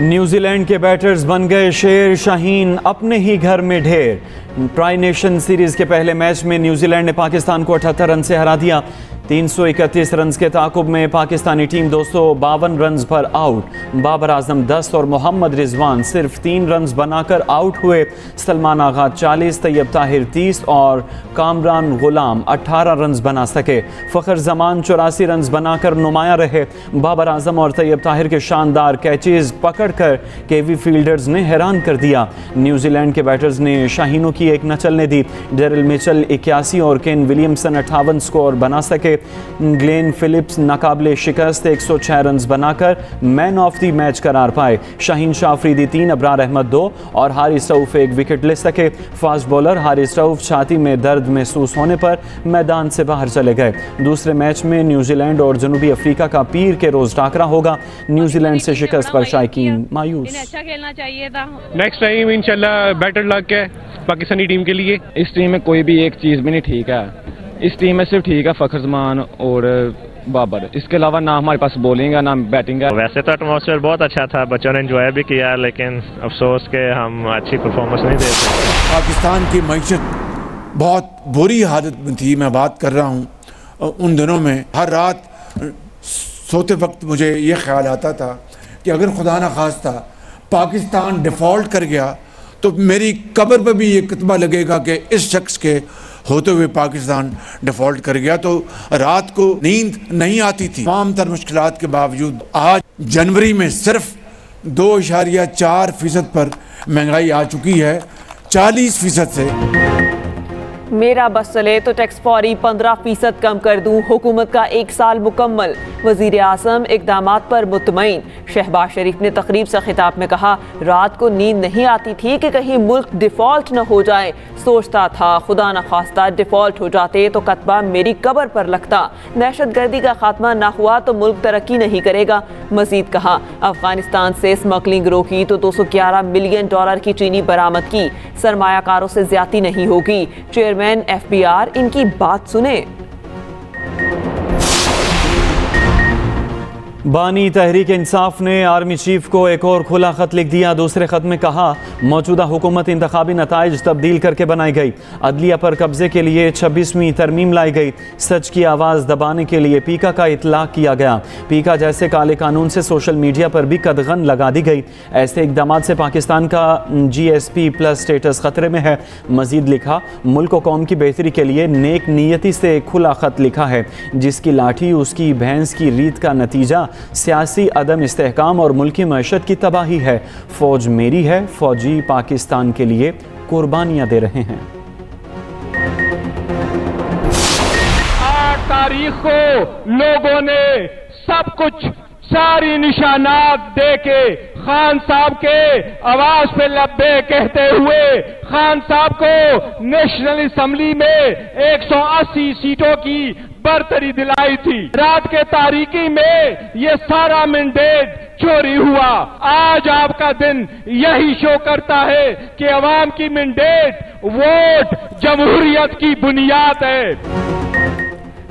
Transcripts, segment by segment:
New Zealand के batters बन गए शेर, शाहीन अपने ही घर में ढेर। ट्राई नेशन सीरीज के पहले मैच में न्यूजीलैंड ने पाकिस्तान को 78 रन से हरा दिया। 331 रन के ताकुब में पाकिस्तानी टीम 252 रन पर आउट। बाबर आजम 10 और मोहम्मद रिजवान सिर्फ 3 रन बनाकर आउट हुए। सलमान आगा 40, तैयब ताहिर 30 और कामरान गुलाम 18 रन बना सके। फ़खर जमान 84 रन बनाकर नुमाया रहे। बाबर आजम और तैयब ताहिर के शानदार कैचेज पकड़कर केवी फील्डर्स ने हैरान कर दिया। न्यूजीलैंड के बैटर्स ने शाहीनों की एक न चलने दी। डेरिल मिचेल 81 और केन विलियमसन 58 स्कोर बना सके। ग्लेन फिलिप्स नाकाबिले शिकस्त 106 रन बनाकर मैन ऑफ द मैच करार पाए। शाहीन शाह अफरीदी 3, अबरार अहमद 2 और हारिस रऊफ 1 विकेट ले सके। फास्ट बॉलर हारिस रऊफ छाती में दर्द महसूस होने पर मैदान से बाहर चले गए। दूसरे मैच में न्यूजीलैंड और जनूबी अफ्रीका का पीर के रोज टाकरा होगा। न्यूजीलैंड से शिकस्त पर शायकीन मायूस। अच्छा खेलना चाहिए था। नेक्स्ट टाइम इंशाल्लाह बेटर लक है पाकिस्तानी टीम के लिए। इस टीम में कोई भी एक चीज़ भी नहीं ठीक है। इस टीम में सिर्फ ठीक है फ़खर जमान और बाबर, इसके अलावा ना हमारे पास बॉलिंग है ना बैटिंग है। वैसे तो एटमॉस्फेयर बहुत अच्छा था, बच्चों ने एंजॉय भी किया, लेकिन अफसोस के हम अच्छी परफॉर्मेंस नहीं दे सके। पाकिस्तान की मईशत बहुत बुरी हालत में थी। मैं बात कर रहा हूँ उन दिनों में हर रात सोते वक्त मुझे ये ख्याल आता था कि अगर खुदा न खास्ता पाकिस्तान डिफ़ॉल्ट कर गया तो मेरी कब्र पर भी ये कतबा लगेगा कि इस शख्स के होते हुए पाकिस्तान डिफ़ॉल्ट कर गया। तो रात को नींद नहीं आती थी। तमाम तर मुश्किलात के बावजूद आज जनवरी में सिर्फ 2.4% पर महंगाई आ चुकी है 40% से। मेरा बस चले तो टैक्स फौरी 15% कम कर दूं। हुकूमत का 1 साल मुकम्मल। वज़ीर आज़म इक़दामात पर मुतमईन। शहबाज शरीफ ने तकरीब से खिताब में कहा, रात को नींद नहीं आती थी कि कहीं मुल्क डिफ़ॉल्ट न हो जाए। सोचता था खुदा न खास्ता डिफ़ॉल्ट हो जाते तो कतबा मेरी कब्र पर लगता। दहशत गर्दी का खात्मा ना हुआ तो मुल्क तरक्की नहीं करेगा। मजीद कहा, अफगानिस्तान से स्मगलिंग रोकी तो $211 मिलियन की चीनी बरामद की। सरमायाकारों से ज्यादती नहीं होगी। चेयरमैन FBR इनकी बात सुने। बानी तहरीक इंसाफ ने आर्मी चीफ को एक और खुला खत लिख दिया। दूसरे खत में कहा, मौजूदा हुकूमत इंतखाबी नताइज तब्दील करके बनाई गई। अदलिया पर कब्जे के लिए 26वीं तरमीम लाई गई। सच की आवाज़ दबाने के लिए पीका का इतलाक किया गया। पीका जैसे काले कानून से सोशल मीडिया पर भी कदगन लगा दी गई। ऐसे इकदाम से पाकिस्तान का GSP+ स्टेटस खतरे में है। मजीद लिखा, मुल्क व कौम की बेहतरी के लिए नेक नीयती से खुला खत लिखा है, जिसकी लाठी उसकी भैंस की रीत का नतीजा सियासी अदम इस्तेहकाम और मुल्की मईशत की तबाही है। फौज मेरी है, फौजी पाकिस्तान के लिए कुर्बानियां दे रहे हैं। 8 तारीख को लोगों ने सब कुछ सारी निशानात दे के खान साहब के आवाज पे लब्बे कहते हुए खान साहब को नेशनल असेंबली में 180 सीटों की बरतरी दिलाई थी। रात के तारीकी में ये सारा मैंडेट चोरी हुआ। आज आपका दिन यही शो करता है कि अवाम की मैंडेट वोट जमहूरियत की बुनियाद है।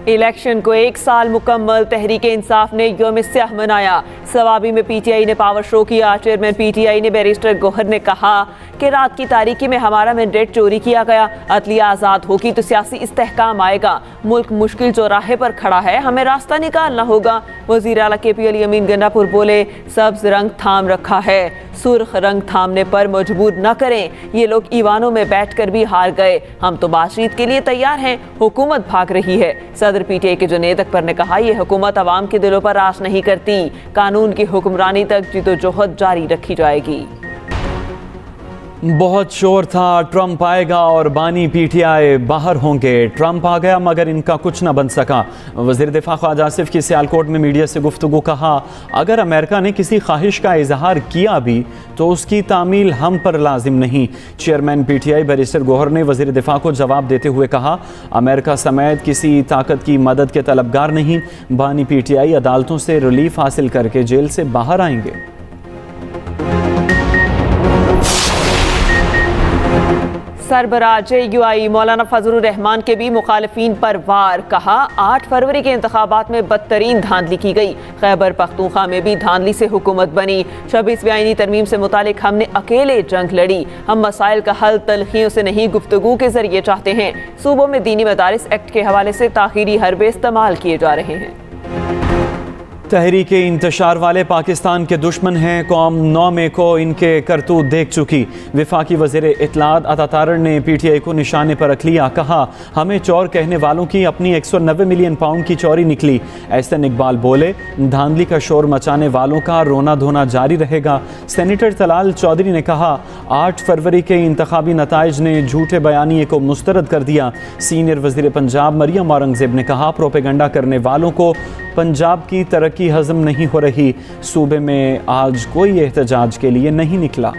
इलेक्शन को 1 साल मुकम्मल। तहरीक इंसाफ ने यौम स्याह मनाया। सवाबी में PTI ने पावर शो किया। चेयरमैन PTI ने बैरिस्टर गौहर ने कहा कि रात की तारीकी में हमारा मैंडेट चोरी किया गया। अदलिया आज़ाद होगी तो सियासी इस्तेहकाम आएगा। मुल्क मुश्किल चौराहे पर खड़ा है, हमें रास्ता निकालना होगा। वज़ीर आला KP अली अमीन गंडापुर बोले, सब्ज रंग थाम रखा है, सुर्ख रंग थामने पर मजबूर न करें। ये लोग ईवानों में बैठ कर भी हार गए। हम तो बातचीत के लिए तैयार हैं, हुकूमत भाग रही है। सदर PTI के जुनैद अकबर ने कहा, यह हुकूमत अवाम के दिलों पर राज नहीं करती। कानून की हुक्मरानी तक जिदोजहद जारी रखी जाएगी। बहुत शोर था, ट्रंप आएगा और बानी PTI बाहर होंगे। ट्रंप आ गया मगर इनका कुछ न बन सका। वज़ीर दिफा ख्वाजा आसिफ की सियालकोट में मीडिया से गुफ्तगू। कहा, अगर अमेरिका ने किसी ख्वाहिश का इजहार किया भी तो उसकी तामील हम पर लाजिम नहीं। चेयरमैन PTI बैरिस्टर गौहर ने वज़ीर दिफा को जवाब देते हुए कहा, अमेरिका समेत किसी ताकत की मदद के तलबगार नहीं। बानी PTI अदालतों से रिलीफ हासिल करके जेल से बाहर आएंगे। सरबराह JUI मौलाना फजलुर रहमान के भी मुखालिफिन पर वार। कहा 8 फरवरी के इंतखाबात में बदतरीन धांधली की गई। खैबर पख्तूनख्वा में भी धांधली से हुकूमत बनी। 26वीं आईनी तरमीम से मुतालिक हमने अकेले जंग लड़ी। हम मसाइल का हल तलखियों से नहीं गुफ्तगू के जरिए चाहते हैं। सूबों में दीनी मदारिस एक्ट के हवाले से ताखीरी हरबे इस्तेमाल किए जा रहे हैं। तहरीक इंतशार वाले पाकिस्तान के दुश्मन हैं। कौम 9 मई को इनके करतूत देख चुकी। वफाकी वज़ीर इत्तलात अता तारड़ ने PTI को निशाने पर रख लिया। कहा हमें चोर कहने वालों की अपनी 190 मिलियन पाउंड की चोरी निकली। एहसन इकबाल बोले धांधली का शोर मचाने वालों का रोना धोना जारी रहेगा। सेनेटर तलाल चौधरी ने कहा 8 फरवरी के इंतखाबी नताइज ने झूठे बयानिए को मुस्तरद कर दिया। सीनियर वज़ीर पंजाब मरियम औरंगज़ेब ने कहा प्रोपेगंडा करने वालों को पंजाब की तरक्की हजम नहीं हो रही। सूबे में आज कोई एहतजाज के लिए नहीं निकला।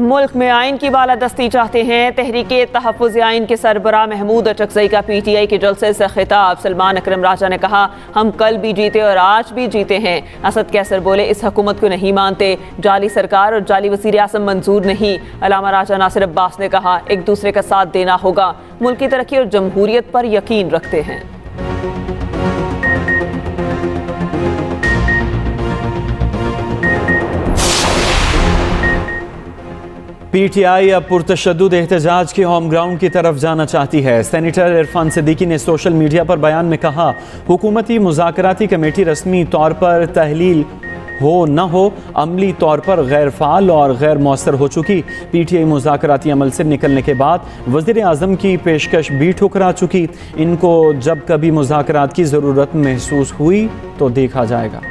मुल्क में आइन की बालादस्ती चाहते हैं। तहरीके तहफ़्फ़ुज़ आइन के सरबराह महमूद अचकज़ई का PTI के जलसे से खिताब। सलमान अकरम राजा ने कहा हम कल भी जीते और आज भी जीते हैं। असद कैसर बोले इस हुकूमत को नहीं मानते। जाली सरकार और जाली वज़ीर आज़म मंजूर नहीं। अलामा राजा नासिर अब्बास ने कहा एक दूसरे का साथ देना होगा। मुल्क की तरक्की और जमहूरियत पर यकीन रखते हैं। PTI अब पुरतशद्दुद एहतजाज के होम ग्राउंड की तरफ जाना चाहती है। सेनेटर इरफान सिद्दीकी ने सोशल मीडिया पर बयान में कहा हुकूमती मुज़ाकराती कमेटी रस्मी तौर पर तहलील हो न हो अमली तौर पर गैर फ़ाल और गैर मौसर हो चुकी। PTI मुज़ाकराती अमल से निकलने के बाद वज़ीर आज़म की पेशकश भी ठुकरा चुकी। इनको जब कभी मुज़ाकरात की ज़रूरत महसूस हुई तो देखा जाएगा।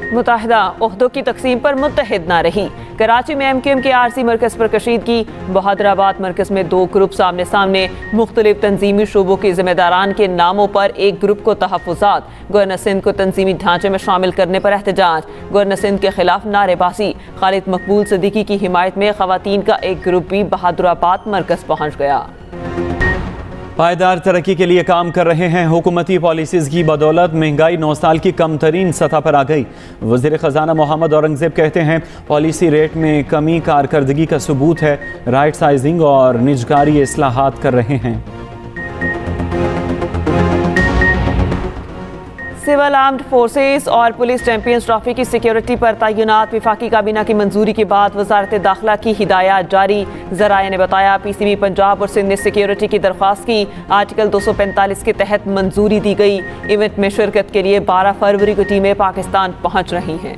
मुत्तहिदा ओहदों की तकसीम पर मुत्तहिद ना रही। कराची में MQM के RC मरकज़ पर कशीदगी। बहादुराबाद मरकज़ में 2 ग्रुप आमने सामने। मुख्तलिफ तंजीमी शोबों के ज़िम्मेदारान के नामों पर एक ग्रुप को तहफ़्फ़ुज़ात। गवर्नर सिंध को तंजीमी ढांचे में शामिल करने पर एहतजाज। गवर्नर सिंध के खिलाफ नारेबाजी। खालिद मकबूल सिद्दीकी की हिमायत में ख़वातीन का एक ग्रुप भी बहादुराबाद मरकज़ पहुँच गया। पायदार तरक्की के लिए काम कर रहे हैं। हुकूमती पॉलिसीज़ की बदौलत महंगाई 9 साल की कम तरीन सतह पर आ गई। वज़ीर ख़जाना मोहम्मद औरंगज़ेब कहते हैं पॉलिसी रेट में कमी कारकर्दगी का सबूत है। राइट साइजिंग और निजकारी इस्लाहात कर रहे हैं। सिविल आर्म्ड फोर्सेस और पुलिस चैंपियंस ट्रॉफी की सिक्योरिटी पर तैनात वफाकी काबीना की मंजूरी के बाद वजारत दाखिला की हिदायत जारी। ज़राए ने बताया PCB पंजाब और सिंध ने सिक्योरिटी की दरख्वास्त की। आर्टिकल 245 के तहत मंजूरी दी गई। इवेंट में शिरकत के लिए 12 फरवरी को टीमें पाकिस्तान पहुँच रही हैं।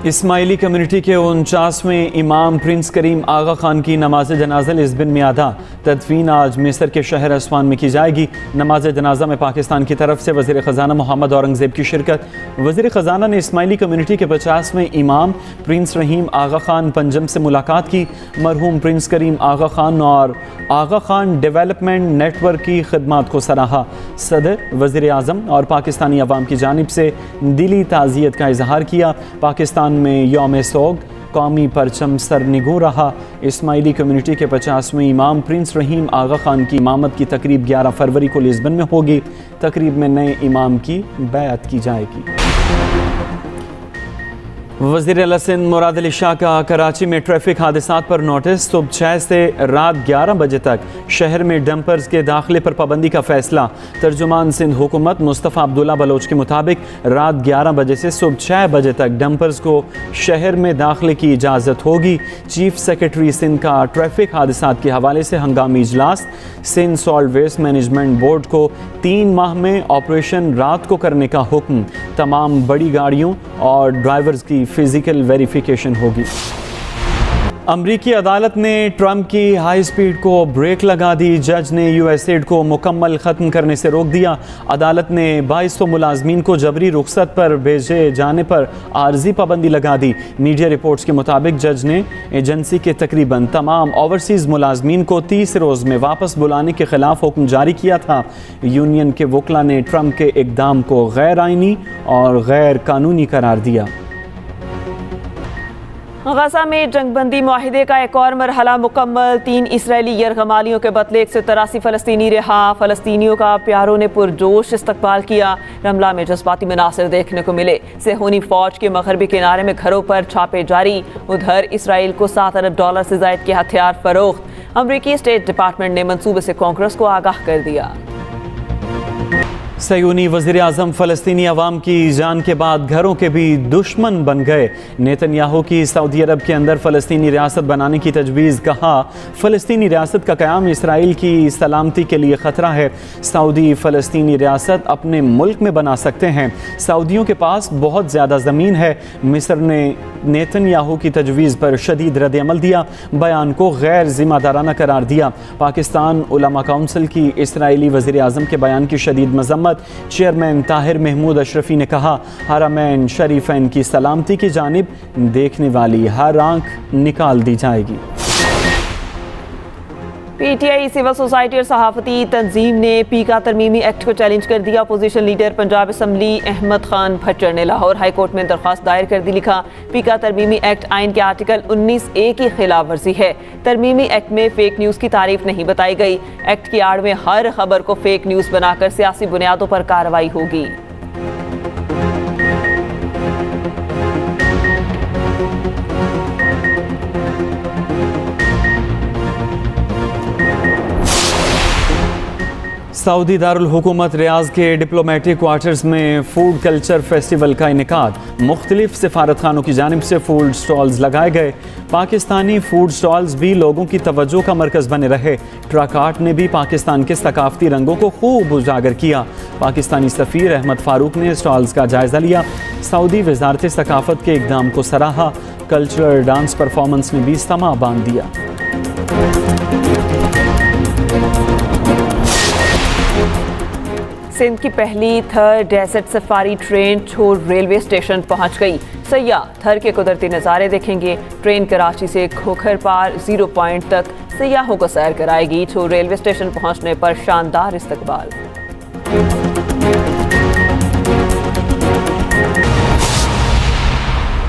इस्माइली कम्युनिटी के 49वें इमाम प्रिंस करीम आगा खान की नमाज जनाजा लिस्बन में अदा। तदफीन आज मिस्र के शहर अस्वान में की जाएगी। नमाज जनाजा में पाकिस्तान की तरफ से वज़ीर ख़जाना मोहम्मद औरंगज़ेब की शिरकत। वज़ीर ख़जाना ने इस्माइली कम्युनिटी के 50वें इमाम प्रिंस रहीम आगा खान पंजम से मुलाकात की। मरहूम प्रिंस करीम आगा खान और आगा खान डेवलपमेंट नेटवर्क की खिदमात को सराहा। सदर, वज़ीर आज़म और पाकिस्तानी अवाम की जानिब से दिली ताज़ियत का इजहार किया। पाकिस्तान में यौम सोग कौमी परचम सरनिगू रहा। इस्माइली कम्युनिटी के 50वें इमाम प्रिंस रहीम आगा खान की इमामत की तकरीब 11 फरवरी को लिस्बन में होगी। तकरीब में नए इमाम की बैअत की जाएगी। वज़ीर आला सिंध मुराद अली शाह का कराची में ट्रैफिक हादसात पर नोटिस। सुबह 6 से रात 11 बजे तक शहर में डंपर्स के दाखिले पर पाबंदी का फैसला। तर्जुमान सिंध हुकूमत मुस्तफ़ा अब्दुल्ला बलोच के मुताबिक रात 11 बजे से सुबह 6 बजे तक डंपर्स को शहर में दाखिले की इजाज़त होगी। चीफ सेक्रेटरी सिंध का ट्रैफिक हादसात के हवाले से हंगामी इजलास। Sindh salt waste management board को 3 माह में ऑपरेशन रात को करने का हुक्म। तमाम बड़ी गाड़ियों और ड्राइवर्स की फिजिकल वेरिफिकेशन होगी। अमरीकी अदालत ने ट्रंप की हाई स्पीड को ब्रेक लगा दी। जज ने US एड को मुकम्मल ख़त्म करने से रोक दिया। अदालत ने 2200 मुलाजमीन को जबरी रुखसत पर भेजे जाने पर आर्जी पाबंदी लगा दी। मीडिया रिपोर्ट्स के मुताबिक जज ने एजेंसी के तकरीबन तमाम ओवरसीज़ मुलाजमीन को 30 रोज़ में वापस बुलाने के खिलाफ हुक्म जारी किया था। यूनियन के वकला ने ट्रंप के इक़दाम को गैर आइनी और गैर कानूनी करार दिया। गजा में जंगबंदी मुआहिदे का एक और मरहला मुकम्मल। 3 इसराइली यरगमालियों के बदले 183 फ़लस्तीनी रिहा। फ़लस्तीनियों का प्यारों ने पुरजोश इस्तकबाल किया। रमला में जज्बाती मनासिर देखने को मिले। सेहूनी फौज के मगरबी किनारे में घरों पर छापे जारी। उधर इसराइल को $7 अरब से ज़ायद के हथियार फरोख्त। अमरीकी स्टेट डिपार्टमेंट ने मंसूबे से कांग्रेस को आगाह कर दिया। सयूनी वज़ीर आज़म फ़लस्तीनी अवाम की जान के बाद घरों के भी दुश्मन बन गए। नेतन्याहू की सऊदी अरब के अंदर फ़लस्तीनी रियासत बनाने की तजवीज़। कहा, फ़लस्तीनी रियासत का क़याम इसराइल की सलामती के लिए ख़तरा है। सऊदी फ़लस्तीनी रियासत अपने मुल्क में बना सकते हैं। सऊदियों के पास बहुत ज़्यादा ज़मीन है। मिस्र ने नेतन्याहू की तजवीज़ पर शदीद रद्द-ए-अमल दिया। बयान को गैर ज़िम्मेदाराना करार दिया। पाकिस्तान उलमा काउंसिल की इसराइली वज़ीर आज़म के बयान की शदीद मज़म्मत। चेयरमैन ताहिर महमूद अशरफी ने कहा, हरमैन शरीफैन की सलामती की जानिब देखने वाली हर आंख निकाल दी जाएगी। पीटीआई सिविल सोसाइटी और सहाफ़ती तंजीम ने पीका तरमीमी एक्ट को चैलेंज कर दिया। Opposition leader Punjab assembly Ahmad Khan Bhattar ने लाहौर हाई कोर्ट में दरख्वास्त दायर कर दी। लिखा, पीका तरमीमी एक्ट आइन के आर्टिकल 19A की खिलाफ वर्जी है। तरमीमी एक्ट में फेक न्यूज़ की तारीफ नहीं बताई गई। एक्ट की आड़ में हर खबर को फेक न्यूज़ बनाकर सियासी बुनियादों पर कार्रवाई होगी। सऊदी दारुल हुकूमत रियाज के डिप्लोमेटिक क्वार्टर्स में फूड कल्चर फेस्टिवल का इनेकाद। मुख्तलिफ सिफारत खानों की जानिब से फूड स्टॉल्स लगाए गए। पाकिस्तानी फूड स्टॉल्स भी लोगों की तवज्जो का मरकज़ बने रहे। ट्रक आर्ट ने भी पाकिस्तान के सकाफती रंगों को खूब उजागर किया। पाकिस्तानी सफ़ीर अहमद फ़ारूक ने स्टॉल्स का जायज़ा लिया। सऊदी वज़ारत सकाफत के इक़दाम को सराहा। कल्चरल डांस परफॉर्मेंस ने भी समा बांध दिया। सिंध की पहली थर डेजर्ट सफारी ट्रेन छोर रेलवे स्टेशन पहुंच गई। सयाह थर के कुदरती नज़ारे देखेंगे। ट्रेन कराची से खोखर पार 0 पॉइंट तक सयाहों को सैर कराएगी। छोर रेलवे स्टेशन पहुंचने पर शानदार इस्तकबाल।